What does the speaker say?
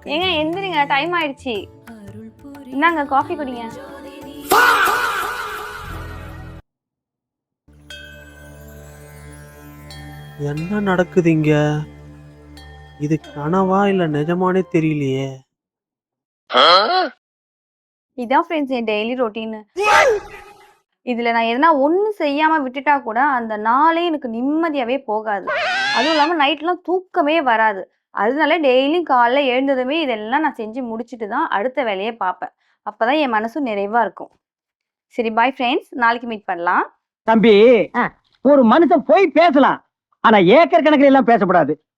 ஏங்க எந்திரிங்க, டைம் ஆயிடுச்சு. இந்தாங்க காஃபி குடிங்க. என்ன நடக்குது இங்க? இது கனவா இல்ல நிஜமானே தெரியலையே. இதான் ஃப்ரெண்ட்ஸ் என் டெய்லி ரொட்டீன். இதுல நான் எதனா ஒண்ணு செய்யாம விட்டுட்டா கூட அந்த நாளே எனக்கு நிம்மதியாவே போகாது. அதுவும் இல்லாம நைட்லாம் தூக்கமே வராது. அதனால டெய்லியும் காலைல எழுந்ததுமே இதெல்லாம் நான் செஞ்சு முடிச்சுட்டு தான் அடுத்த வேலையே பார்ப்பேன். அப்பதான் என் மனசும் நிறைவா இருக்கும். சரி பாய் ஃப்ரெண்ட்ஸ். நாளைக்கு மீட் பண்ணலாம். தம்பி, ஒரு மனுஷன் போய் பேசலாம், ஆனா ஏக்கர் கணக்கில் எல்லாம் பேசக்கூடாது.